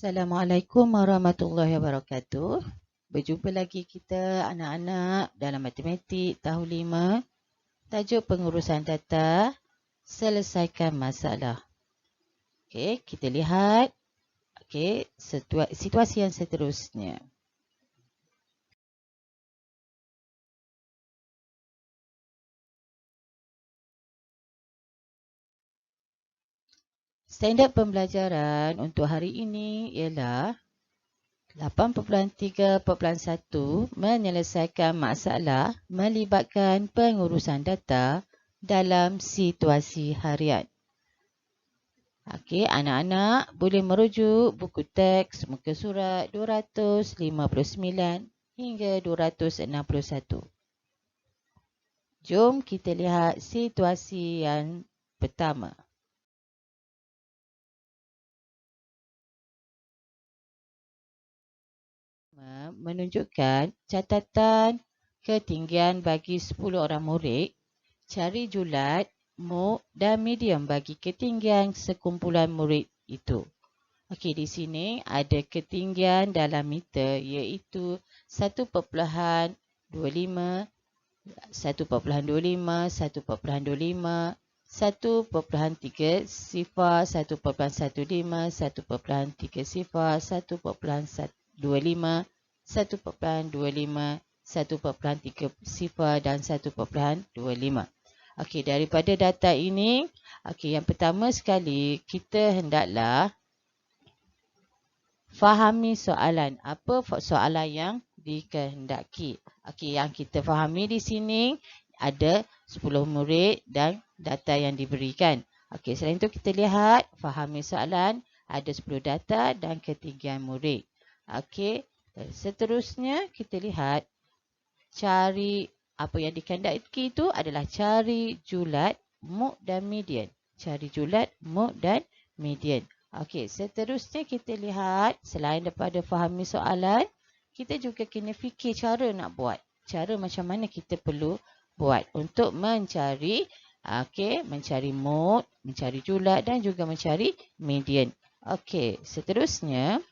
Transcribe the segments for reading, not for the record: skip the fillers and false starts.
Assalamualaikum warahmatullahi wabarakatuh. Berjumpa lagi kita anak-anak dalam matematik tahun 5. Tajuk pengurusan data, selesaikan masalah. Okey, kita lihat situasi yang seterusnya. Standard pembelajaran untuk hari ini ialah 8.3.1 menyelesaikan masalah melibatkan pengurusan data dalam situasi harian. Okey, anak-anak boleh merujuk buku teks muka surat 259 hingga 261. Jom kita lihat situasi yang pertama. Menunjukkan catatan ketinggian bagi 10 orang murid. Cari julat, muk dan medium bagi ketinggian sekumpulan murid itu. Okey, di sini ada ketinggian dalam meter iaitu 1.25, 1.25, 1.25, 1.3 sifar, 1.15, 1.3 sifar, 1.25, 1.25, 1.3 sifar dan 1.25. Okey, daripada data ini, okey, yang pertama sekali kita hendaklah fahami soalan. Apa soalan yang dikehendaki? Okey, yang kita fahami di sini ada 10 murid dan data yang diberikan. Okey, selain itu kita lihat fahami soalan, ada 10 data dan ketinggian murid. Okey, seterusnya kita lihat cari apa yang dikehendaki itu adalah cari julat, muk dan median. Cari julat, muk dan median. Okey, seterusnya kita lihat selain daripada fahami soalan, kita juga kena fikir cara nak buat. Cara macam mana kita perlu buat untuk mencari mencari muk, mencari julat dan juga mencari median. Okey, seterusnya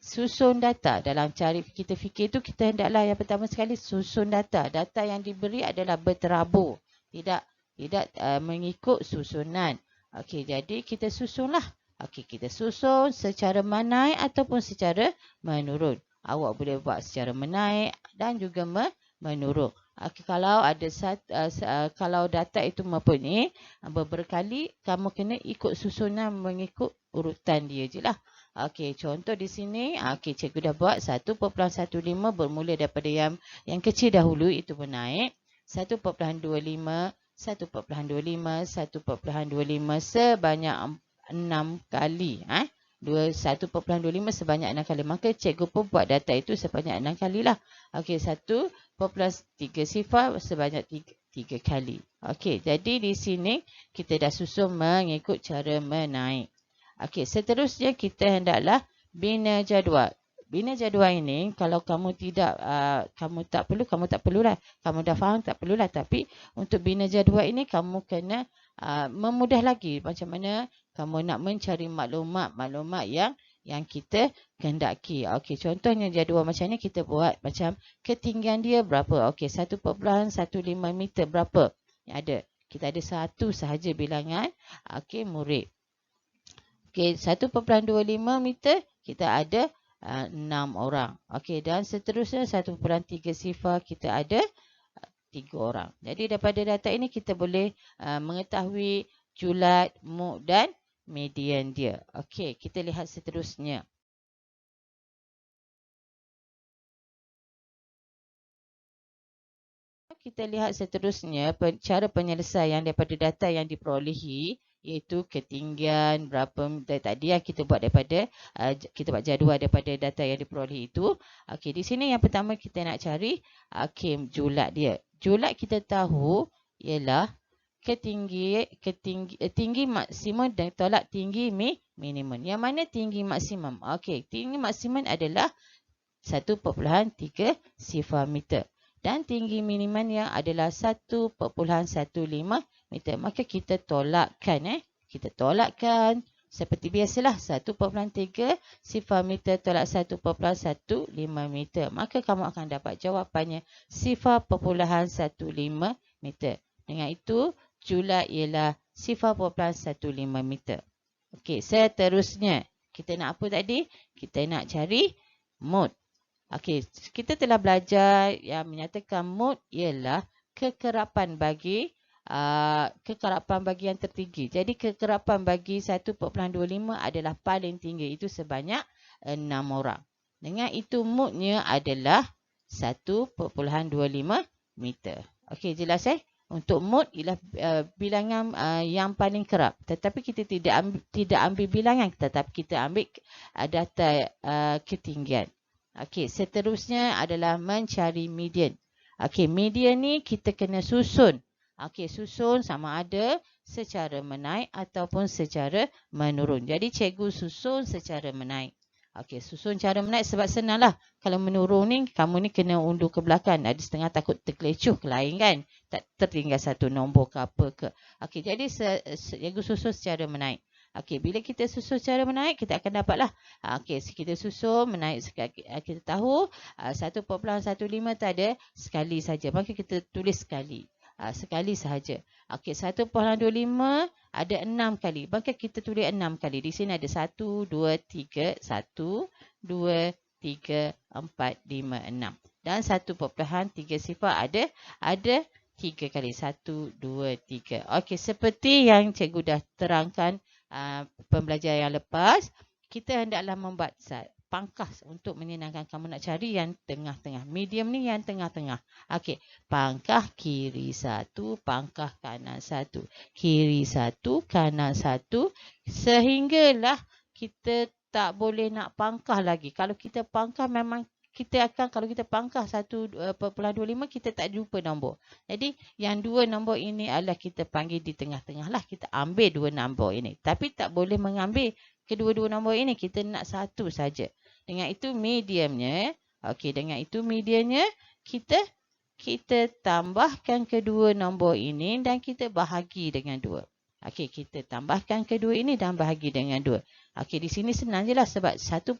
susun data. Dalam cari kita fikir tu, kita hendaklah yang pertama sekali susun data. Data yang diberi adalah berterabur. Tidak mengikut susunan. Okey, jadi kita susunlah. Okey, kita susun secara menaik ataupun secara menurun. Awak boleh buat secara menaik dan juga menurun. Okey, kalau ada kalau data itu mempunyai berkali, kamu kena ikut susunan mengikut urutan dia je lah. Okey, contoh di sini, cikgu dah buat 1.15 bermula daripada yang kecil dahulu, itu menaik. 1.25, 1.25, 1.25 sebanyak 6 kali. 1.25 sebanyak 6 kali. Maka cikgu pun buat data itu sebanyak 6 kali lah. Okey, 1.3 sifar sebanyak 3 kali. Okey, jadi di sini kita dah susun mengikut cara menaik. Okey, seterusnya kita hendaklah bina jadual. Bina jadual ini kalau kamu tidak kamu tak perlulah. Kamu dah faham tak perlulah, tapi untuk bina jadual ini kamu kena memudah lagi macam mana kamu nak mencari maklumat yang kita kehendaki. Okey, contohnya jadual macam ni kita buat macam ketinggian dia berapa. Okey, 1.15 meter berapa yang ada. Kita ada satu sahaja bilangan murid. Okey, 1.25 meter kita ada 6 orang. Okey, dan seterusnya 1.3 sifar kita ada 3 orang. Jadi daripada data ini kita boleh mengetahui julat, muk dan median dia. Okey, kita lihat seterusnya. Kita lihat seterusnya cara penyelesaian daripada data yang diperolehi, iaitu ketinggian berapa tadi yang kita buat daripada kita buat jadual daripada data yang diperolehi itu. Okey, di sini yang pertama kita nak cari julat dia. Julat kita tahu ialah tinggi maksimum dan tolak tinggi minimum. Yang mana tinggi maksimum? Okey, tinggi maksimum adalah 1.3 sifar meter. Dan tinggi minimumnya adalah 1.15 meter. Maka kita tolakkan. Kita tolakkan seperti biasalah 1.3 sifar meter tolak 1.15 meter. Maka kamu akan dapat jawapannya sifar 0.15 meter. Dengan itu, julat ialah sifar 0.15 meter. Okey, seterusnya kita nak apa tadi? Kita nak cari mode. Okey, kita telah belajar yang menyatakan mode ialah kekerapan bagi yang tertinggi. Jadi kekerapan bagi 1.25 adalah paling tinggi, itu sebanyak 6 orang. Dengan itu mode-nya adalah 1.25 meter. Okey, jelas Untuk mode ialah bilangan yang paling kerap. Tetapi kita tidak ambil bilangan, tetapi kita ambil data ketinggian. Okey, seterusnya adalah mencari median. Okey, median ni kita kena susun. Okey, susun sama ada secara menaik ataupun secara menurun. Jadi cikgu susun secara menaik. Okey, susun cara menaik sebab senanglah. Kalau menurun ni, kamu ni kena undur ke belakang. Ada setengah takut terkelecuh ke lain kan. Tak tertinggal satu nombor ke apa ke. Okey, jadi cikgu susun secara menaik. Okey, bila kita susun secara menaik, kita akan dapatlah. Okey, kita susun menaik sekali. Kita tahu 1.15 tu ada sekali saja. Maka kita tulis sekali. Sekali sahaja. Okey, 1.25 ada 6 kali. Maka kita tulis 6 kali. Di sini ada 1, 2, 3, 1, 2, 3, 4, 5, 6. Dan 1.3 sifar ada 3 kali. 1, 2, 3. Okey, seperti yang cikgu dah terangkan pembelajaran yang lepas, kita hendaklah membuat pangkas untuk menyenangkan kamu nak cari yang tengah-tengah. Medium ni yang tengah-tengah. Okey, pangkah kiri 1, pangkah kanan 1. Kiri 1, kanan 1. Sehinggalah kita tak boleh nak pangkah lagi. Kalau kita pangkah memang kalau kita pangkah 1.25 kita tak jumpa nombor. Jadi yang dua nombor ini adalah kita panggil di tengah-tengah lah. Kita ambil dua nombor ini. Tapi tak boleh mengambil kedua-dua nombor ini. Kita nak satu saja. Dengan itu mediumnya. Okey, dengan itu mediumnya kita tambahkan kedua nombor ini dan kita bahagi dengan 2. Okey, kita tambahkan kedua ini dan bahagi dengan 2. Okey, di sini senang je lah sebab 1.25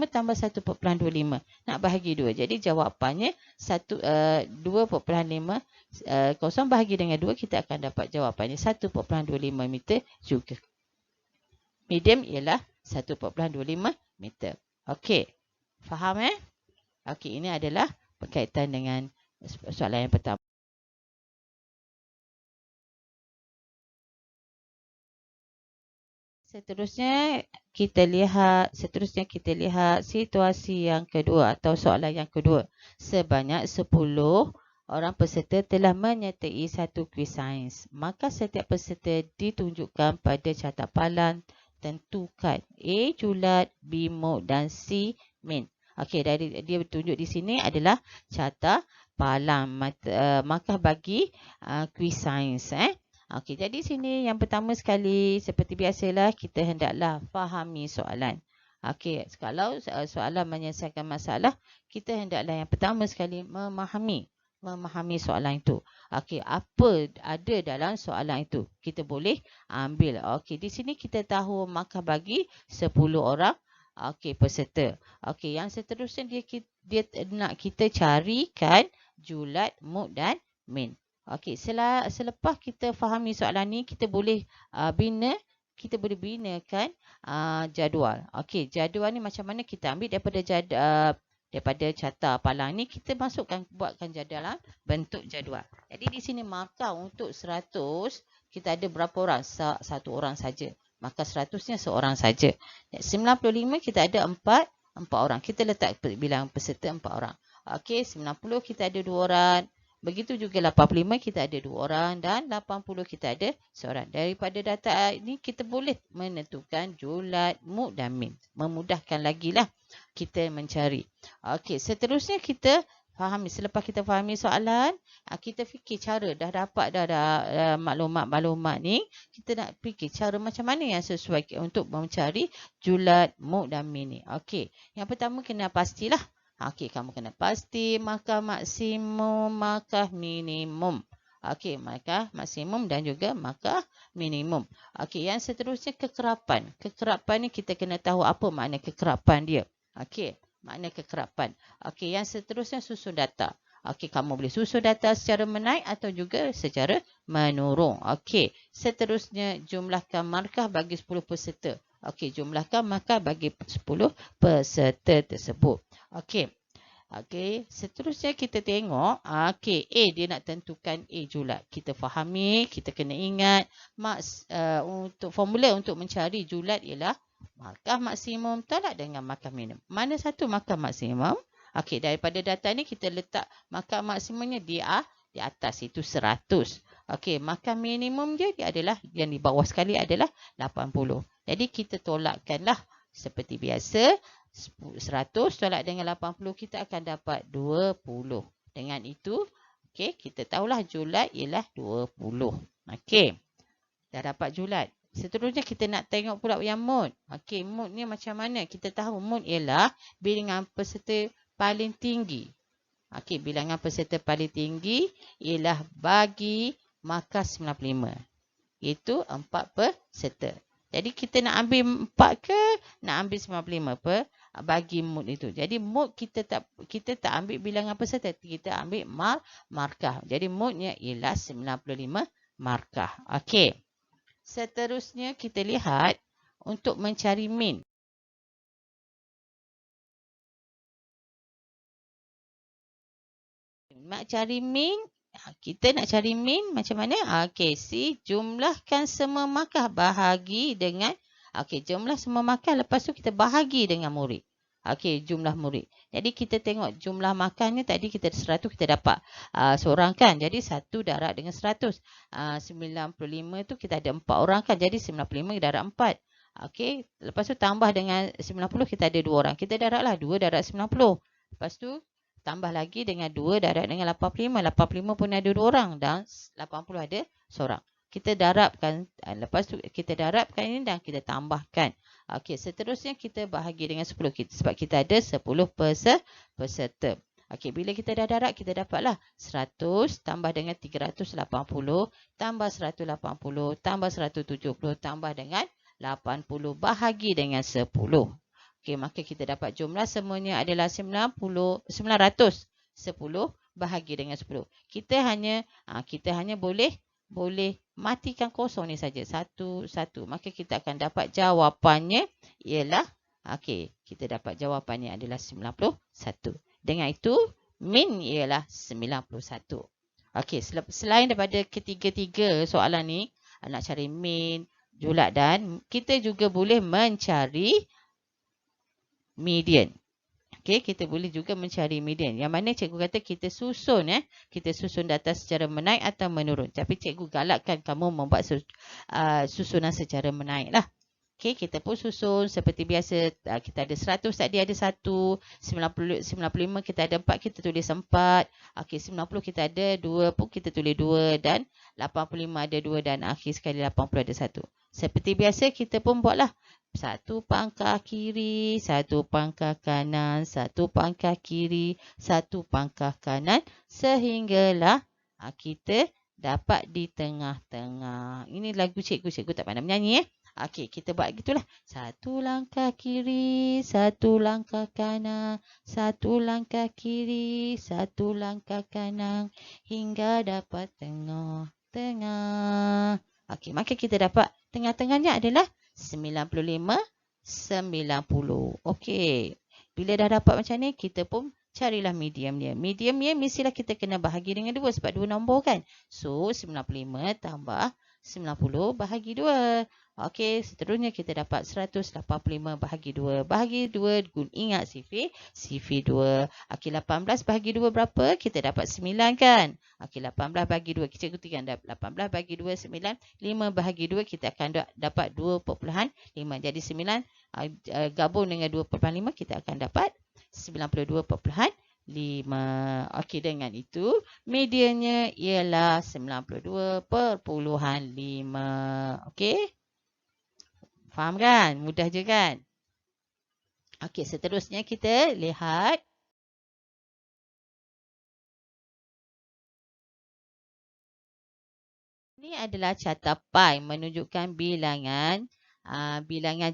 tambah 1.25. Nak bahagi 2. Jadi jawapannya 2.5 kosong bahagi dengan 2, kita akan dapat jawapannya 1.25 meter juga. Medium ialah 1.25 meter. Okey, faham Okey, ini adalah berkaitan dengan soalan yang pertama. Seterusnya kita lihat situasi yang kedua atau soalan yang kedua. Sebanyak 10 orang peserta telah menyertai satu kuis sains. Maka setiap peserta ditunjukkan pada carta palan. Tentukan A julat, B mode dan C min. Okey, dari dia tunjuk di sini adalah carta palan. Maka bagi kuis sains Okey, jadi sini yang pertama sekali seperti biasalah kita hendaklah fahami soalan. Okey, kalau soalan menyelesaikan masalah, kita hendaklah yang pertama sekali memahami soalan itu. Okey, apa ada dalam soalan itu? Kita boleh ambil. Okey, di sini kita tahu maka bagi 10 orang peserta. Okey, yang seterusnya dia nak kita carikan julat, mode dan min. Okey, selepas kita fahami soalan ni, kita boleh binakan jadual. Okey, jadual ni macam mana kita ambil daripada carta palang ni, kita buatkan jadual bentuk jadual. Jadi di sini markah untuk 100 kita ada berapa orang? Satu orang saja. Maka 100-nya seorang saja. 95 kita ada 4 orang. Kita letak bilang peserta 4 orang. Okey, 90 kita ada 2 orang. Begitu juga 85 kita ada 2 orang dan 80 kita ada seorang. Daripada data ini kita boleh menentukan julat, mode dan min. Memudahkan lagi lah kita mencari. Okey, seterusnya kita fahami. Selepas kita fahami soalan, kita fikir cara dah dapat maklumat-maklumat ni. Kita nak fikir cara macam mana yang sesuai untuk mencari julat, mode dan min ni. Okey, yang pertama kena pastilah. Okey, kamu kena pasti markah maksimum, markah minimum. Okey, markah maksimum dan juga markah minimum. Okey, yang seterusnya kekerapan. Kekerapan ni kita kena tahu apa makna kekerapan dia. Okey, makna kekerapan. Okey, yang seterusnya susun data. Okey, kamu boleh susun data secara menaik atau juga secara menurun. Okey, seterusnya jumlahkan markah bagi 10 peserta. Okey, jumlahkan markah bagi 10 peserta tersebut. Okey. Okey, seterusnya kita tengok, okey, A dia nak tentukan A julat. Kita fahami, kita kena ingat untuk formula untuk mencari julat ialah markah maksimum tolak dengan markah minimum. Mana satu markah maksimum? Okey, daripada data ni kita letak markah maksimumnya di atas itu 100. Okey, markah minimum dia adalah yang di bawah sekali adalah 80. Jadi kita tolakkanlah seperti biasa. 100 tolak dengan 80 kita akan dapat 20. Dengan itu, okey, kita tahulah julat ialah 20. Okey. Dah dapat julat. Seterusnya kita nak tengok pula yang mood. Okey, mood ni macam mana? Kita tahu mood ialah bilangan peserta paling tinggi. Okey, bilangan peserta paling tinggi ialah bagi markah 95. Itu 4 peserta. Jadi kita nak ambil 4 ke nak ambil 95 per bagi mood itu. Jadi mood kita tak ambil bilangan peserta, kita ambil markah. Jadi moodnya ialah 95 markah. Okey. Seterusnya kita lihat untuk mencari min. Kita nak cari min macam mana? Okey, jumlahkan semua markah bahagi dengan jumlah semua markah, lepas tu kita bahagi dengan murid. Okey, jumlah murid. Jadi kita tengok jumlah markahnya tadi kita 100 kita dapat seorang kan. Jadi 1 darab dengan 100. 95 tu kita ada 4 orang kan. Jadi 95 darab 4. Okey, lepas tu tambah dengan 90 kita ada 2 orang. Kita darablah 2 darab 90. Lepas tu tambah lagi dengan 2 darab dengan 85. 85 pun ada 2 orang dan 80 ada seorang. Kita darabkan, lepas tu kita darabkan ini dan kita tambahkan. Okey, seterusnya kita bahagi dengan 10 sebab kita ada 10 peserta. Okey, bila kita dah darab, kita dapatlah 100 tambah dengan 380 tambah 180 tambah 170 tambah dengan 80 bahagi dengan 10. Okey, maka kita dapat jumlah semuanya adalah 910 bahagi dengan 10. Kita hanya boleh matikan kosong ni saja. Satu. Maka kita akan dapat jawapannya ialah kita dapat jawapannya adalah 91. Dengan itu min ialah 91. Okey, selain daripada ketiga-tiga soalan ni nak cari min, julat dan kita juga boleh mencari median. Okey, kita boleh juga mencari median. Yang mana cikgu kata kita susun data secara menaik atau menurun. Tapi cikgu galakkan kamu membuat susunan secara menaik lah. Okey, kita pun susun seperti biasa. Kita ada 100 tadi ada 1, 95 kita ada 4, kita tulis 4. Okey, 90 kita ada 2 pun kita tulis 2 dan 85 ada 2 dan akhir sekali 80 ada 1. Seperti biasa kita pun buatlah 1 pangkah kiri, 1 pangkah kanan, 1 pangkah kiri, 1 pangkah kanan sehinggalah kita dapat di tengah-tengah. Ini lagu cikgu tak pandai menyanyi Okey, kita buat gitulah. 1 langkah kiri, 1 langkah kanan, 1 langkah kiri, 1 langkah kanan hingga dapat tengah-tengah. Okey, maka kita dapat tengah-tengahnya adalah 95, 90. Okey. Bila dah dapat macam ni, kita pun carilah mediumnya. Mediumnya mestilah kita kena bahagi dengan 2 sebab 2 nombor kan. So, 95 tambah 90 bahagi 2. Okey, seterusnya kita dapat 185 bahagi 2. Bahagi 2, ingat CV 2. Okey, 18 bahagi 2 berapa? Kita dapat 9 kan? Okey, 18 bahagi 2. Cikgu tinggal 18 bahagi 2, 9. 5 bahagi 2, kita akan dapat 2.5. Jadi 9 gabung dengan 2.5, kita akan dapat 92.5. Okey, dengan itu mediannya ialah 92.5. Okey? Faham kan? Mudah je kan? Okey, seterusnya kita lihat Ini adalah carta pi menunjukkan bilangan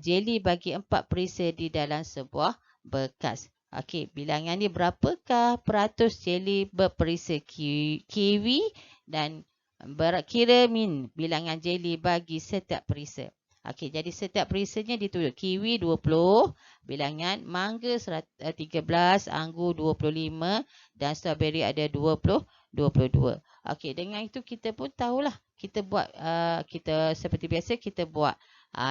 jeli bagi 4 perisa di dalam sebuah berkas. Okey, bilangan ni berapakah peratus jeli berperisa kiwi dan kira min bilangan jeli bagi setiap perisa. Okey, jadi setiap perisanya ditunjuk. Kiwi 20, bilangan mangga 13, anggur 25 dan strawberry ada 22. Okey, dengan itu kita pun tahulah. Kita buat kita seperti biasa kita buat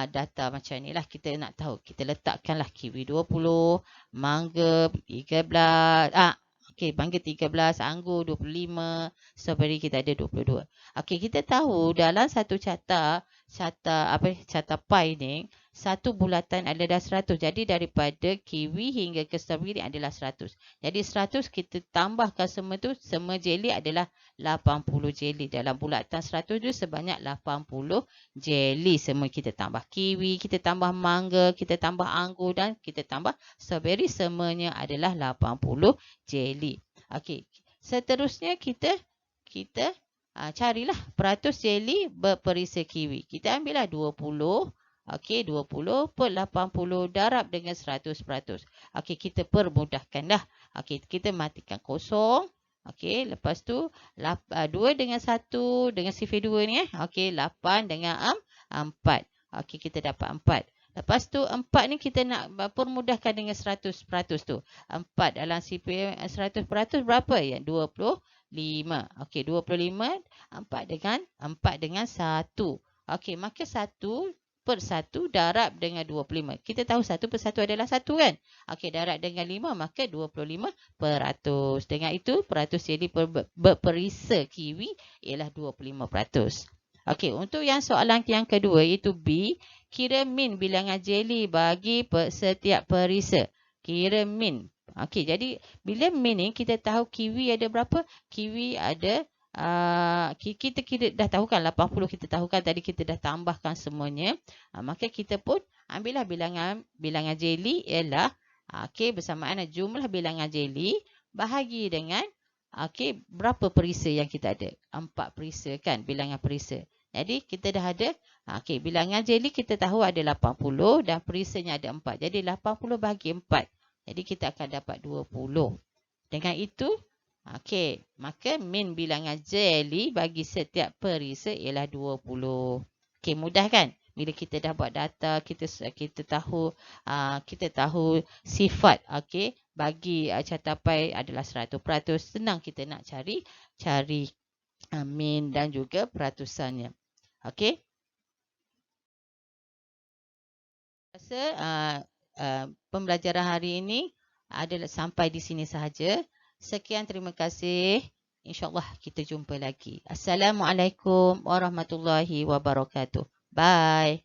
data macam ni lah. Kita nak tahu. Kita letakkanlah kiwi 20, mangga 13, okey, mangga 13, anggur 25, strawberry kita ada 22. Okey, kita tahu dalam satu carta pi ni, satu bulatan adalah 100. Jadi daripada kiwi hingga ke strawberry adalah 100. Jadi 100 kita tambahkan semua tu, semua jeli adalah 80 jeli. Dalam bulatan 100 tu sebanyak 80 jeli semua kita tambah. Kiwi, kita tambah mangga, kita tambah anggur dan kita tambah strawberry, semuanya adalah 80 jeli. Okey, seterusnya kita carilah peratus jeli berperisa kiwi. Kita ambillah 20. Okey, 20 per 80 darab dengan 100%. Okey, kita permudahkanlah. Okey, kita matikan kosong. Okey, lepas tu 2 dengan 1 dengan sifar 2 ni. Okey, 8 dengan 4. Okey, kita dapat 4. Lepas tu 4 ni kita nak permudahkan dengan 100% tu. 4 dalam sifar 100% berapa ya? 25. Okey, 25 4 dengan 1. Okey, maka 1 per 1 darab dengan 25. Kita tahu 1 per 1 adalah 1 kan? Okey, darab dengan 5 maka 25%. Dengan itu peratus jeli berperisa kiwi ialah 25%. Okey, untuk yang soalan yang kedua iaitu B, kira min bilangan jeli bagi setiap perisa. Kira min. Okey, jadi bila min ni kita tahu kiwi ada berapa? Kiwi ada kita dah tahu kan 80, kita tahu kan tadi kita dah tambahkan semuanya. Maka kita pun ambillah bilangan jeli ialah okey, bersamaan jumlah bilangan jeli bahagi dengan berapa perisa yang kita ada? 4 perisa kan, bilangan perisa. Jadi kita dah ada bilangan jeli kita tahu ada 80 dan perisanya ada 4. Jadi 80 bahagi 4. Jadi kita akan dapat 20. Dengan itu maka min bilangan jeli bagi setiap perisa ialah 20. Okey, mudah kan? Bila kita dah buat data, kita tahu sifat bagi carta pi adalah 100%. Senang kita nak cari min dan juga peratusannya. Okey. Rasa pembelajaran hari ini adalah sampai di sini sahaja. Sekian, terima kasih. InsyaAllah kita jumpa lagi. Assalamualaikum warahmatullahi wabarakatuh. Bye.